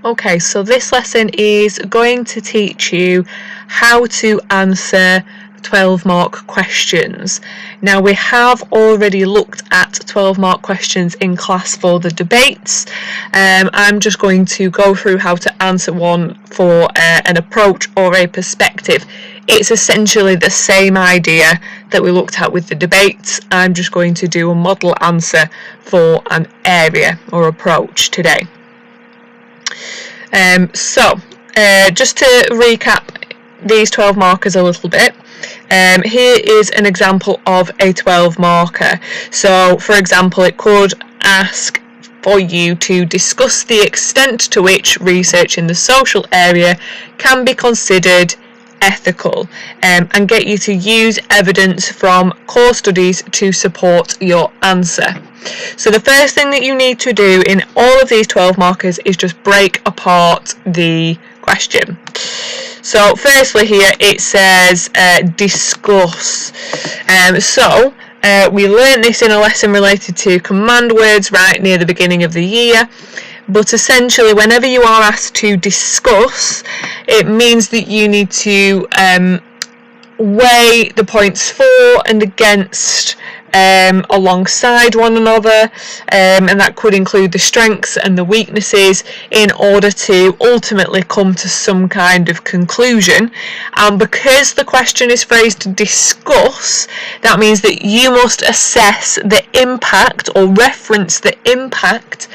Okay, so this lesson is going to teach you how to answer 12-mark questions. Now, we have already looked at 12-mark questions in class for the debates. I'm just going to go through how to answer one for an approach or a perspective. It's essentially the same idea that we looked at with the debates. I'm just going to do a model answer for an area or approach today. Just to recap these 12 markers a little bit, here is an example of a 12 marker. So, for example, it could ask for you to discuss the extent to which research in the social area can be considered ethical, and get you to use evidence from core studies to support your answer. So the first thing that you need to do in all of these 12 markers is just break apart the question. So firstly here it says discuss. We learned this in a lesson related to command words right near the beginning of the year. But essentially, whenever you are asked to discuss, it means that you need to weigh the points for and against alongside one another, and that could include the strengths and the weaknesses in order to ultimately come to some kind of conclusion. And because the question is phrased to discuss, that means that you must assess the impact or reference the impact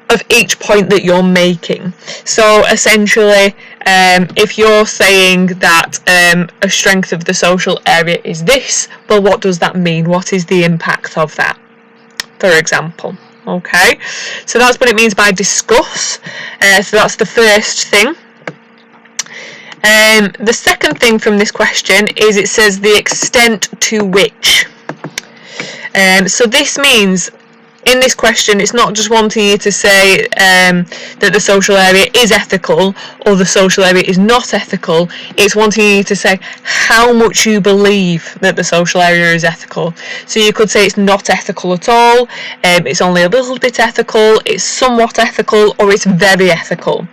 of each point that you're making. So essentially, if you're saying that a strength of the social area is this, well, what does that mean? What is the impact of that, for example? Okay, so that's what it means by discuss. So that's the first thing. The second thing from this question is it says the extent to which. So this means, in this question, it's not just wanting you to say that the social area is ethical or the social area is not ethical. It's wanting you to say how much you believe that the social area is ethical. So you could say it's not ethical at all, it's only a little bit ethical, it's somewhat ethical, or it's very ethical.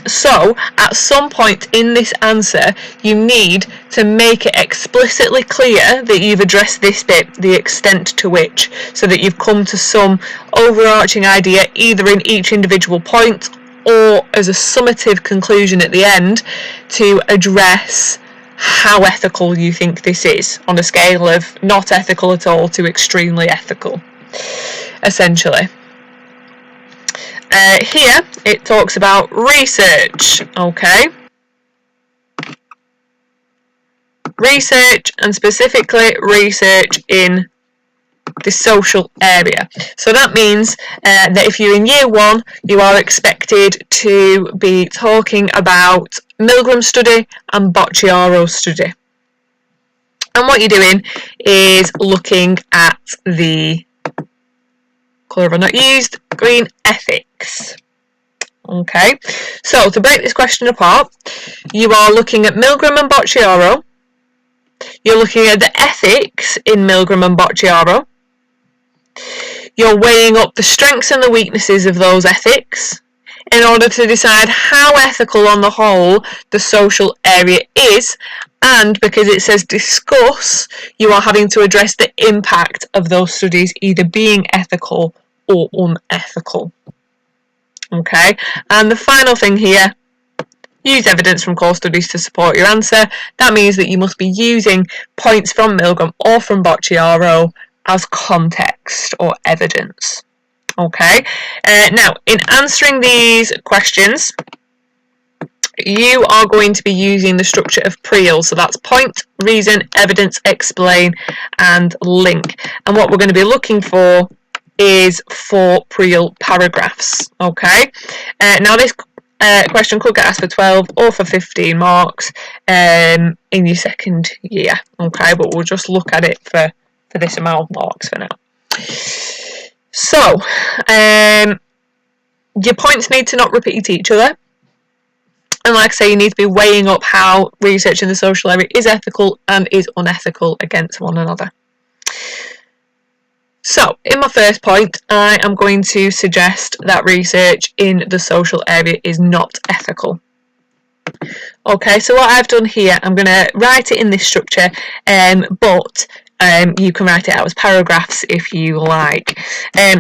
So at some point in this answer, you need to make it explicitly clear that you've addressed this bit, the extent to which, so that you've come to some overarching idea either in each individual point or as a summative conclusion at the end to address how ethical you think this is on a scale of not ethical at all to extremely ethical, essentially. Here it talks about research, okay? Research, and specifically research in the social area. So that means that if you're in year one, you are expected to be talking about Milgram study and Bocciaro study. And what you're doing is looking at the colour I've not used, green, ethics. Okay, so to break this question apart, you are looking at Milgram and Bocciaro. You're looking at the ethics in Milgram and Bocciaro. You're weighing up the strengths and the weaknesses of those ethics in order to decide how ethical on the whole the social area is, and because it says discuss, you are having to address the impact of those studies either being ethical or unethical. Okay, and the final thing here, use evidence from core studies to support your answer. That means that you must be using points from Milgram or from Bocciaro as context or evidence. Okay, now in answering these questions, you are going to be using the structure of PREAL. So that's point, reason, evidence, explain, and link. And what we're going to be looking for is 4 PREAL paragraphs. Okay, now this question could get asked for 12 or for 15 marks in your second year. Okay, but we'll just look at it for this amount of marks for now. So, your points need to not repeat each other. And like I say, you need to be weighing up how research in the social area is ethical and is unethical against one another. So, in my first point, I am going to suggest that research in the social area is not ethical. Okay, so what I've done here, I'm going to write it in this structure, but you can write it out as paragraphs if you like.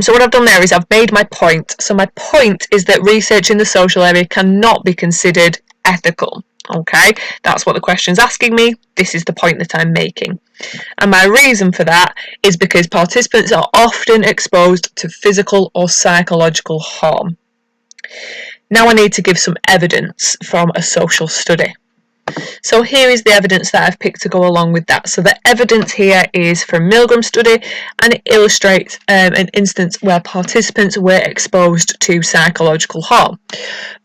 So what I've done there is I've made my point. So my point is that research in the social area cannot be considered ethical. Okay, that's what the question's asking me. This is the point that I'm making. And my reason for that is because participants are often exposed to physical or psychological harm. Now I need to give some evidence from a social study. So here is the evidence that I've picked to go along with that. So the evidence here is from Milgram study, and it illustrates an instance where participants were exposed to psychological harm.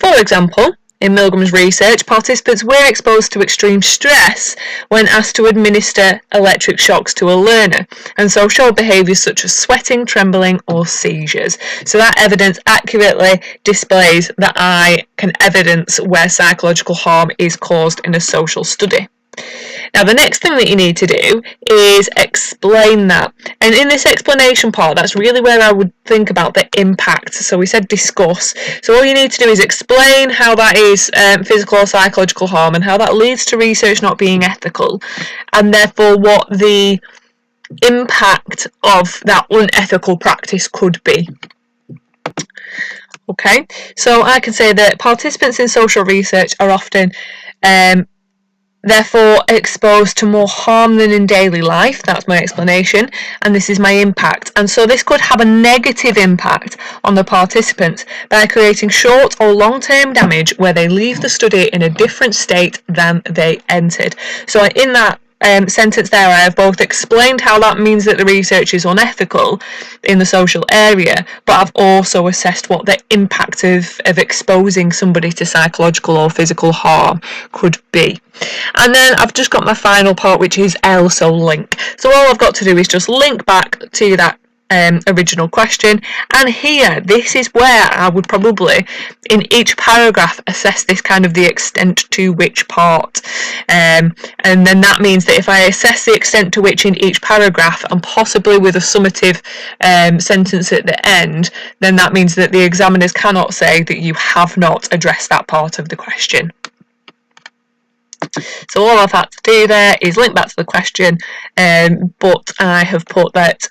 For example, in Milgram's research, participants were exposed to extreme stress when asked to administer electric shocks to a learner, and so showed behaviours such as sweating, trembling, or seizures. So that evidence accurately displays that I can evidence where psychological harm is caused in a social study. Now, the next thing that you need to do is explain that. And in this explanation part, that's really where I would think about the impact. So we said discuss. So all you need to do is explain how that is physical or psychological harm and how that leads to research not being ethical, and therefore what the impact of that unethical practice could be. Okay, so I can say that participants in social research are often therefore exposed to more harm than in daily life. That's my explanation, and this is my impact. And so this could have a negative impact on the participants by creating short or long-term damage where they leave the study in a different state than they entered. So in that sentence there, I have both explained how that means that the research is unethical in the social area, but I've also assessed what the impact of exposing somebody to psychological or physical harm could be. And then I've just got my final part, which is L, so link. So all I've got to do is just link back to that original question, and here this is where I would probably in each paragraph assess this kind of the extent to which part, and then that means that if I assess the extent to which in each paragraph and possibly with a summative sentence at the end, then that means that the examiners cannot say that you have not addressed that part of the question. So all I've had to do there is link back to the question, but I have put that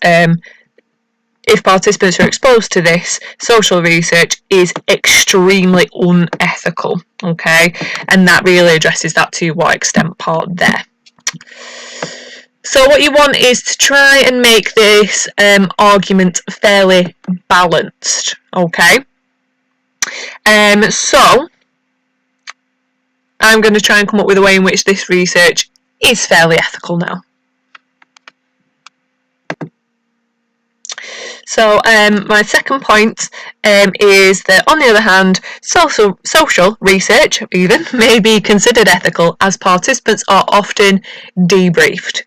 if participants are exposed to this, social research is extremely unethical, okay? And that really addresses that to what extent part there. So what you want is to try and make this argument fairly balanced, okay? So I'm going to try and come up with a way in which this research is fairly ethical now. So my second point is that, on the other hand, social research even may be considered ethical as participants are often debriefed.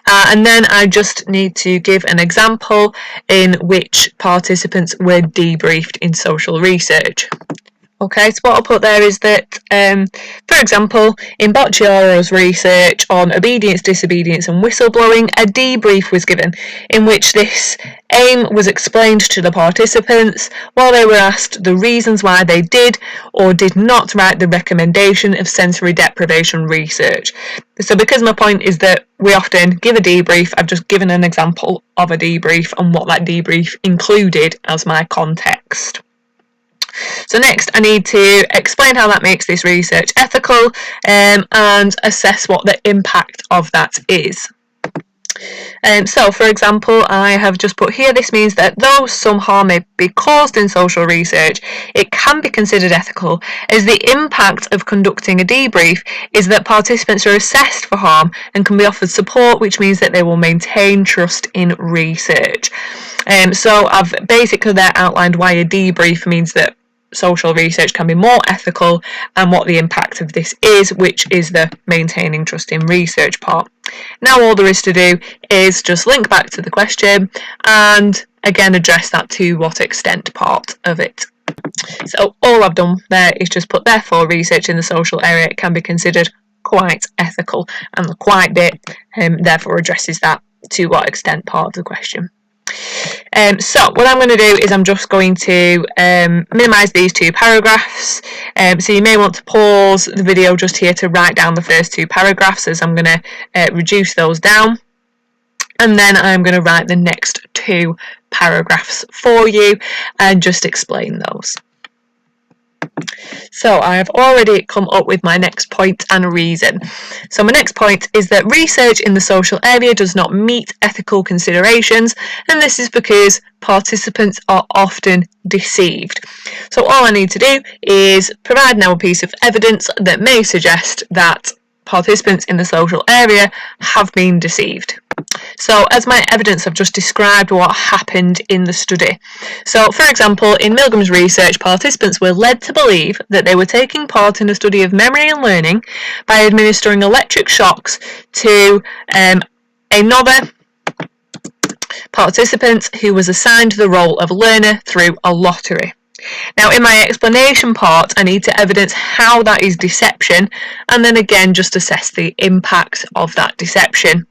And then I just need to give an example in which participants were debriefed in social research. Okay, so what I'll put there is that, for example, in Boccioro's research on obedience, disobedience and whistleblowing, a debrief was given in which this aim was explained to the participants while they were asked the reasons why they did or did not write the recommendation of sensory deprivation research. So because my point is that we often give a debrief, I've just given an example of a debrief and what that debrief included as my context. So next I need to explain how that makes this research ethical and assess what the impact of that is. So for example, I have just put here, this means that though some harm may be caused in social research, it can be considered ethical as the impact of conducting a debrief is that participants are assessed for harm and can be offered support, which means that they will maintain trust in research. So I've basically there outlined why a debrief means that social research can be more ethical and what the impact of this is, which is the maintaining trust in research part. Now all there is to do is just link back to the question and again address that to what extent part of it. So all I've done there is just put therefore research in the social area can be considered quite ethical, and the quite bit therefore addresses that to what extent part of the question. So what I'm going to do is I'm just going to minimise these two paragraphs. So you may want to pause the video just here to write down the first two paragraphs, as I'm going to reduce those down. And then I'm going to write the next two paragraphs for you and just explain those. So I have already come up with my next point and reason. So my next point is that research in the social area does not meet ethical considerations, and this is because participants are often deceived. So all I need to do is provide now a piece of evidence that may suggest that participants in the social area have been deceived. So as my evidence, I've just described what happened in the study. So for example, in Milgram's research, participants were led to believe that they were taking part in a study of memory and learning by administering electric shocks to another participant who was assigned the role of learner through a lottery. Now in my explanation part, I need to evidence how that is deception, and then again just assess the impact of that deception.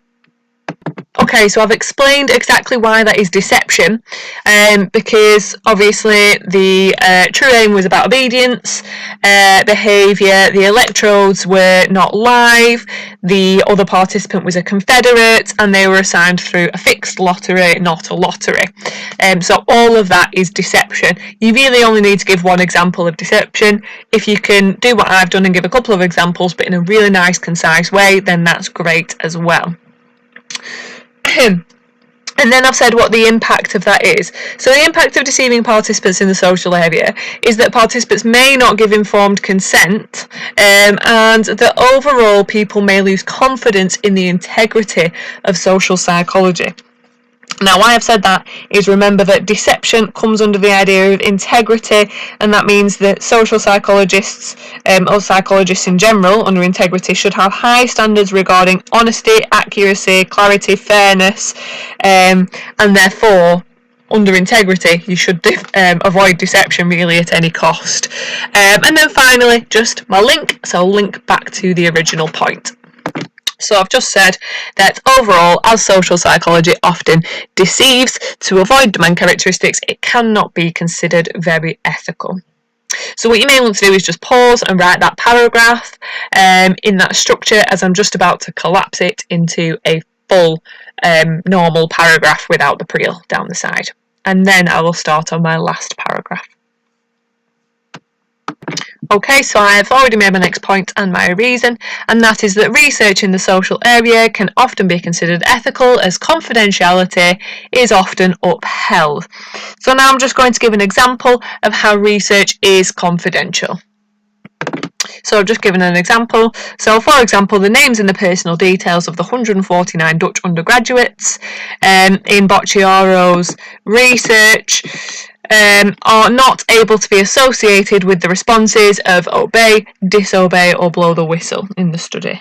Okay, so I've explained exactly why that is deception, because obviously the true aim was about obedience, behaviour, the electrodes were not live, the other participant was a confederate, and they were assigned through a fixed lottery, not a lottery. So all of that is deception. You really only need to give one example of deception. If you can do what I've done and give a couple of examples, but in a really nice, concise way, then that's great as well. And then I've said what the impact of that is. So the impact of deceiving participants in the social area is that participants may not give informed consent, and that overall people may lose confidence in the integrity of social psychology. Now, why I've said that is, remember that deception comes under the idea of integrity, and that means that social psychologists, or psychologists in general, under integrity, should have high standards regarding honesty, accuracy, clarity, fairness, and therefore, under integrity, you should avoid deception really at any cost. And then finally, just my link, so I'll link back to the original point. So I've just said that overall, as social psychology often deceives, to avoid demand characteristics, it cannot be considered very ethical. So what you may want to do is just pause and write that paragraph in that structure, as I'm just about to collapse it into a full normal paragraph without the preal down the side. And then I will start on my last paragraph. Okay, so I've already made my next point and my reason, and that is that research in the social area can often be considered ethical, as confidentiality is often upheld. So now I'm just going to give an example of how research is confidential. So I've just given an example. So for example, the names and the personal details of the 149 Dutch undergraduates in Bocciaro's research are not able to be associated with the responses of obey, disobey, or blow the whistle in the study.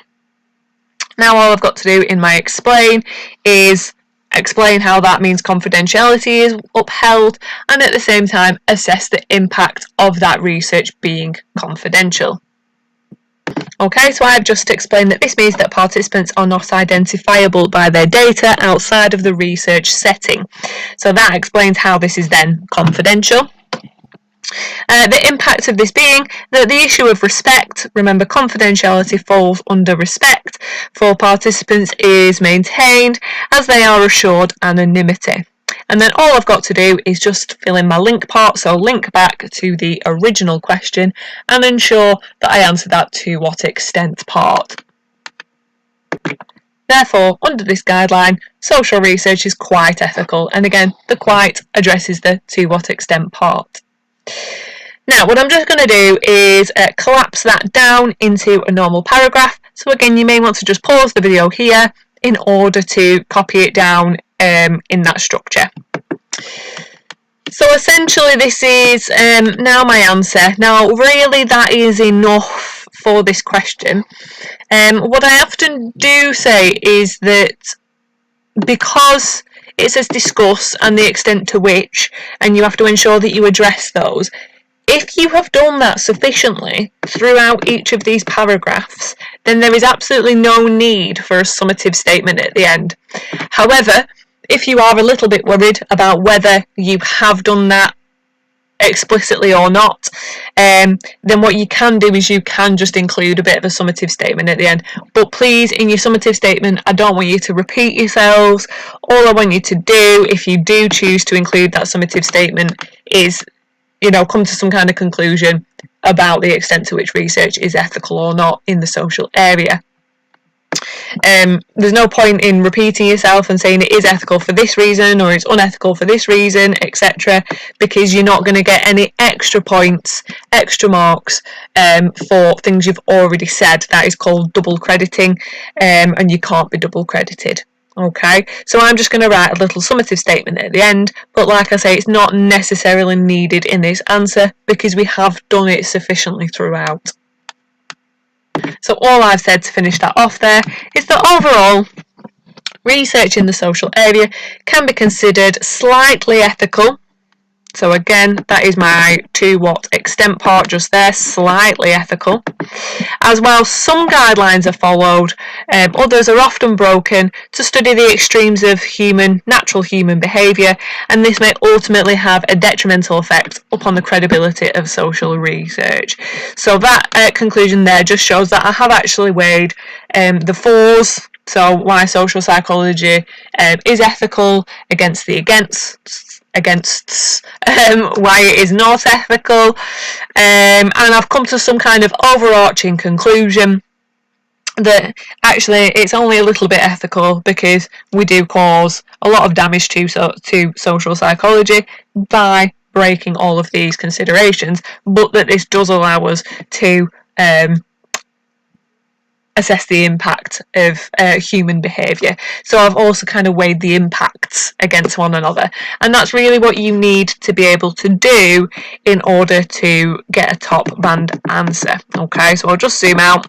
Now all I've got to do in my explain is explain how that means confidentiality is upheld, and at the same time assess the impact of that research being confidential. Okay, so I've just explained that this means that participants are not identifiable by their data outside of the research setting. So that explains how this is then confidential. The impact of this being that the issue of respect, remember confidentiality falls under respect for participants, is maintained as they are assured anonymity. And then all I've got to do is just fill in my link part, so link back to the original question and ensure that I answer that to what extent part. Therefore, under this guideline, social research is quite ethical, and again, the quite addresses the to what extent part. Now, what I'm just going to do is collapse that down into a normal paragraph. So again, you may want to just pause the video here in order to copy it down in that structure. So essentially this is now my answer. Now really that is enough for this question. What I often do say is that because it says discuss and the extent to which, and you have to ensure that you address those, if you have done that sufficiently throughout each of these paragraphs, then there is absolutely no need for a summative statement at the end. However, if you are a little bit worried about whether you have done that explicitly or not, then what you can do is you can just include a bit of a summative statement at the end. But please, in your summative statement, I don't want you to repeat yourselves. All I want you to do, if you do choose to include that summative statement, is, you know, come to some kind of conclusion about the extent to which research is ethical or not in the social area. There's no point in repeating yourself and saying it is ethical for this reason or it's unethical for this reason, etc., because you're not going to get any extra points, extra marks for things you've already said. That is called double crediting, and you can't be double credited. Okay, so I'm just going to write a little summative statement at the end, but like I say, it's not necessarily needed in this answer because we have done it sufficiently throughout. So all I've said to finish that off there is that overall, research in the social area can be considered slightly ethical. So again, that is my to what extent part just there, slightly ethical. As well, some guidelines are followed, others are often broken to study the extremes of natural human behaviour, and this may ultimately have a detrimental effect upon the credibility of social research. So that conclusion there just shows that I have actually weighed the fours, so why social psychology is ethical against the against why it is not ethical, and I've come to some kind of overarching conclusion that actually it's only a little bit ethical because we do cause a lot of damage to social psychology by breaking all of these considerations, but that this does allow us to assess the impact of human behaviour. So I've also kind of weighed the impacts against one another, and that's really what you need to be able to do in order to get a top band answer. Okay, so I'll just zoom out,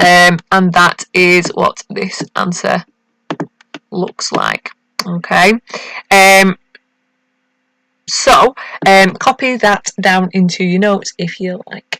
and that is what this answer looks like. Okay, so copy that down into your notes if you like.